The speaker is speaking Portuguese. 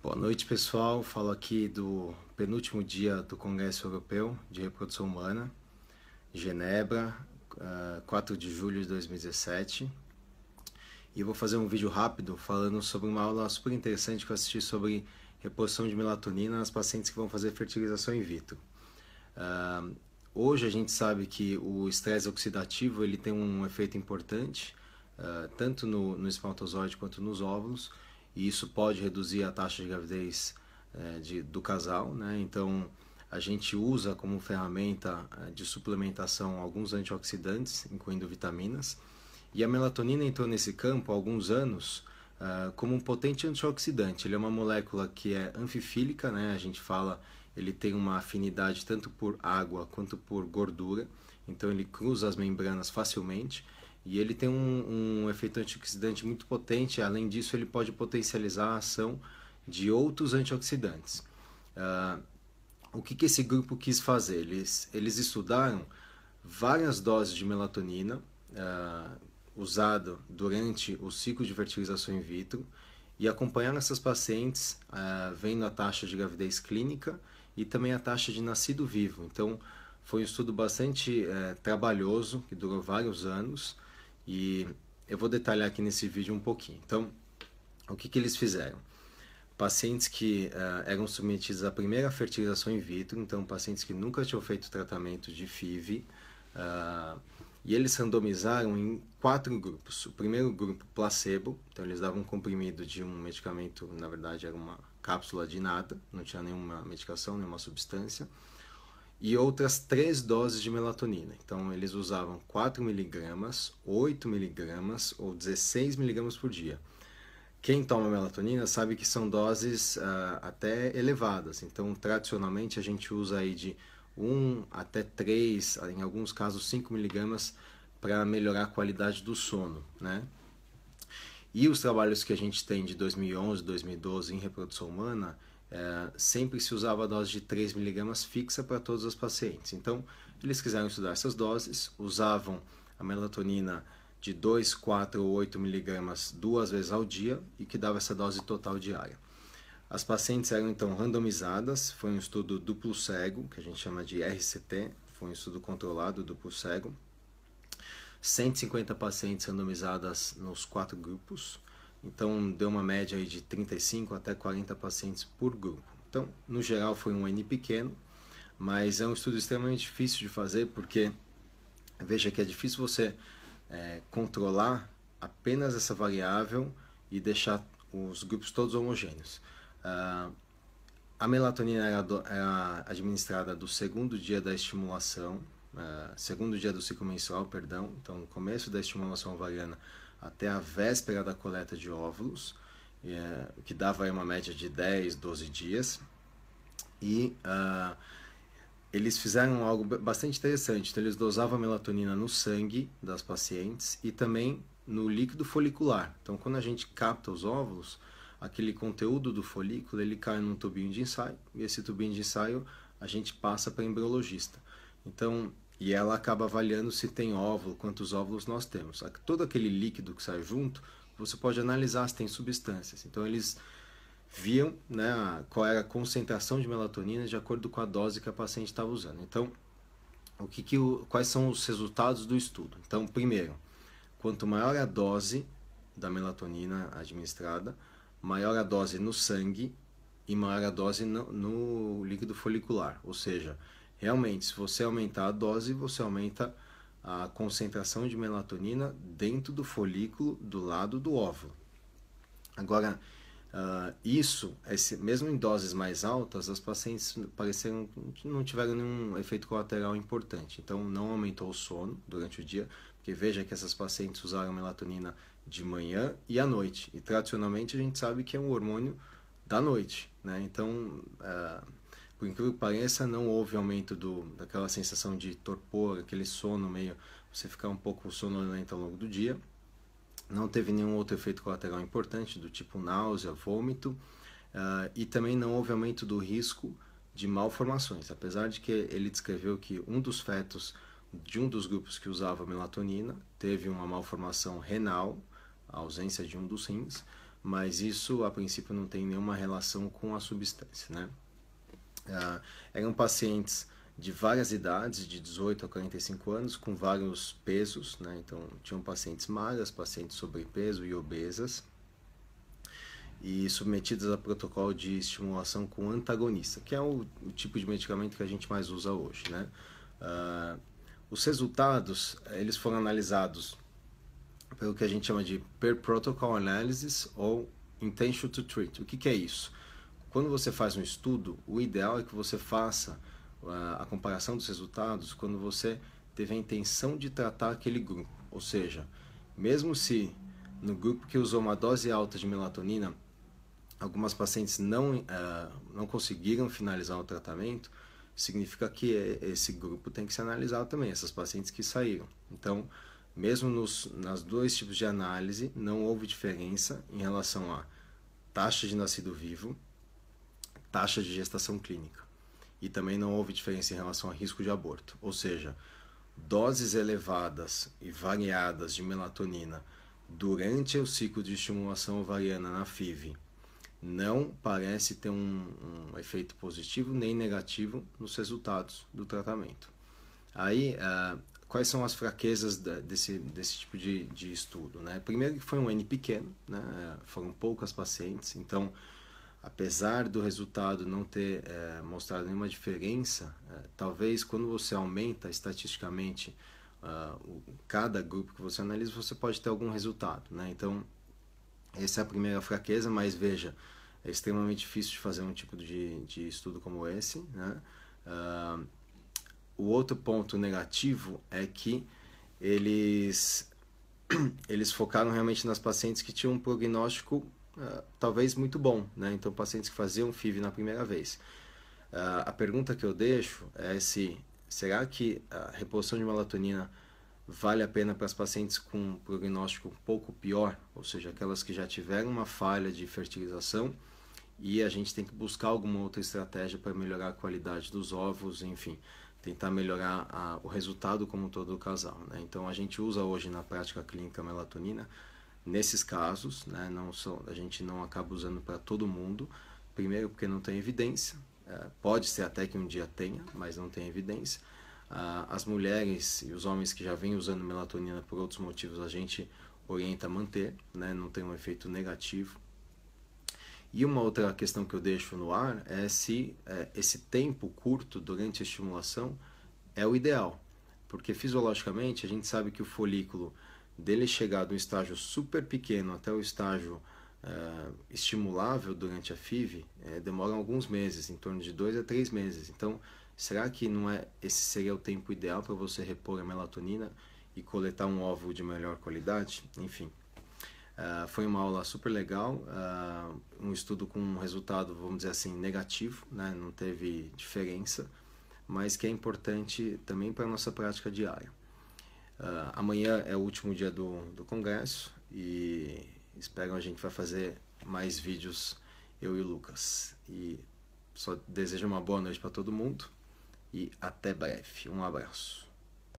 Boa noite, pessoal. Falo aqui do penúltimo dia do Congresso Europeu de Reprodução Humana, Genebra, 4 de julho de 2017. E eu vou fazer um vídeo rápido falando sobre uma aula super interessante que eu assisti sobre reposição de melatonina nas pacientes que vão fazer fertilização in vitro. Hoje a gente sabe que o estresse oxidativo ele tem um efeito importante, tanto no espermatozoide quanto nos óvulos, e isso pode reduzir a taxa de gravidez do casal, né? Então a gente usa como ferramenta de suplementação alguns antioxidantes, incluindo vitaminas, e a melatonina entrou nesse campo há alguns anos como um potente antioxidante. Ele é uma molécula que é anfifílica, né? A gente fala, ele tem uma afinidade tanto por água quanto por gordura, então ele cruza as membranas facilmente. E ele tem um efeito antioxidante muito potente. Além disso, ele pode potencializar a ação de outros antioxidantes. O que esse grupo quis fazer? Eles estudaram várias doses de melatonina usado durante o ciclo de fertilização in vitro e acompanharam essas pacientes vendo a taxa de gravidez clínica e também a taxa de nascido vivo. Então, foi um estudo bastante trabalhoso, que durou vários anos, e eu vou detalhar aqui nesse vídeo um pouquinho. Então, o que eles fizeram? Pacientes que eram submetidos à primeira fertilização in vitro, então pacientes que nunca tinham feito tratamento de FIV, e eles randomizaram em 4 grupos. O primeiro grupo, placebo, então eles davam um comprimido de um medicamento, na verdade era uma cápsula de nada, não tinha nenhuma medicação, nenhuma substância, e outras 3 doses de melatonina. Então eles usavam 4 miligramas, 8 miligramas ou 16 miligramas por dia. Quem toma melatonina sabe que são doses até elevadas, então tradicionalmente a gente usa aí de 1 até 3, em alguns casos 5 miligramas para melhorar a qualidade do sono, né? E os trabalhos que a gente tem de 2011, 2012 em reprodução humana, sempre se usava a dose de 3 miligramas fixa para todos os pacientes. Então, eles quiseram estudar essas doses, usavam a melatonina de 2, 4 ou 8 miligramas 2 vezes ao dia e que dava essa dose total diária. As pacientes eram então randomizadas, foi um estudo duplo cego, que a gente chama de RCT, foi um estudo controlado duplo cego. 150 pacientes randomizadas nos 4 grupos, então deu uma média aí de 35 até 40 pacientes por grupo. Então, no geral foi um N pequeno, mas é um estudo extremamente difícil de fazer, porque veja que é difícil você controlar apenas essa variável e deixar os grupos todos homogêneos. A melatonina era administrada do segundo dia da estimulação, segundo dia do ciclo menstrual, perdão, então no começo da estimulação ovariana até a véspera da coleta de óvulos, que dava aí uma média de 10, 12 dias. E eles fizeram algo bastante interessante, então eles dosavam a melatonina no sangue das pacientes e também no líquido folicular. Então quando a gente capta os óvulos, aquele conteúdo do folículo ele cai num tubinho de ensaio, e esse tubinho de ensaio a gente passa para a embriologista. Então, e ela acaba avaliando se tem óvulo, quantos óvulos nós temos. Todo aquele líquido que sai junto, você pode analisar se tem substâncias. Então eles viam, né, qual era a concentração de melatonina de acordo com a dose que a paciente estava usando. Então, quais são os resultados do estudo? Então, primeiro, quanto maior a dose da melatonina administrada, maior a dose no sangue e maior a dose no líquido folicular. Ou seja, realmente, se você aumentar a dose, você aumenta a concentração de melatonina dentro do folículo do lado do óvulo. Agora, mesmo em doses mais altas, as pacientes pareceram que não tiveram nenhum efeito colateral importante. Então, não aumentou o sono durante o dia, porque veja que essas pacientes usaram melatonina de manhã e à noite. E tradicionalmente a gente sabe que é um hormônio da noite, né? Então, por incrível que pareça, não houve aumento daquela sensação de torpor, aquele sono meio, você ficar um pouco sonolento ao longo do dia. Não teve nenhum outro efeito colateral importante, do tipo náusea, vômito, e também não houve aumento do risco de malformações, apesar de que ele descreveu que um dos fetos de um dos grupos que usava melatonina teve uma malformação renal, a ausência de um dos rins, mas isso a princípio não tem nenhuma relação com a substância, né? Eram pacientes de várias idades, de 18 a 45 anos, com vários pesos, né? Então tinham pacientes magras, pacientes sobrepeso e obesas, e submetidas a protocolo de estimulação com antagonista, que é o tipo de medicamento que a gente mais usa hoje, né? Os resultados, eles foram analisados pelo que a gente chama de per protocol analysis ou intention to treat. O que é isso? Quando você faz um estudo, o ideal é que você faça a comparação dos resultados quando você teve a intenção de tratar aquele grupo. Ou seja, mesmo se no grupo que usou uma dose alta de melatonina, algumas pacientes não conseguiram finalizar o tratamento, significa que esse grupo tem que ser analisado também, essas pacientes que saíram. Então, mesmo nas dois tipos de análise, não houve diferença em relação a taxa de nascido vivo, taxa de gestação clínica. E também não houve diferença em relação a risco de aborto. Ou seja, doses elevadas e variadas de melatonina durante o ciclo de estimulação ovariana na FIV não parece ter um efeito positivo nem negativo nos resultados do tratamento. Aí, quais são as fraquezas desse tipo de estudo, né? Primeiro que foi um N pequeno, né? Foram poucas pacientes, então, apesar do resultado não ter mostrado nenhuma diferença, talvez quando você aumenta estatisticamente cada grupo que você analisa, você pode ter algum resultado, né? Então, essa é a primeira fraqueza, mas veja, é extremamente difícil de fazer um tipo de estudo como esse, né? O outro ponto negativo é que eles focaram realmente nas pacientes que tinham um prognóstico talvez muito bom, né? Então, pacientes que faziam FIV na primeira vez. A pergunta que eu deixo é será que a reposição de melatonina vale a pena para as pacientes com um prognóstico um pouco pior, ou seja, aquelas que já tiveram uma falha de fertilização e a gente tem que buscar alguma outra estratégia para melhorar a qualidade dos ovos, enfim, tentar melhorar o resultado como todo do casal, né? Então a gente usa hoje na prática clínica a melatonina nesses casos, né? A gente não acaba usando para todo mundo, primeiro porque não tem evidência, pode ser até que um dia tenha, mas não tem evidência. As mulheres e os homens que já vêm usando melatonina por outros motivos, a gente orienta a manter, né? Não tem um efeito negativo. E uma outra questão que eu deixo no ar é se esse tempo curto durante a estimulação é o ideal, porque fisiologicamente a gente sabe que o folículo dele chegar do estágio super pequeno até o estágio estimulável durante a FIV demora alguns meses, em torno de 2 a 3 meses. Então, será que não esse seria o tempo ideal para você repor a melatonina e coletar um ovo de melhor qualidade? Enfim, foi uma aula super legal, um estudo com um resultado, vamos dizer assim, negativo, né? Não teve diferença, mas que é importante também para a nossa prática diária. Amanhã é o último dia do congresso e espero a gente vai fazer mais vídeos, eu e o Lucas. E só desejo uma boa noite para todo mundo e até breve. Um abraço.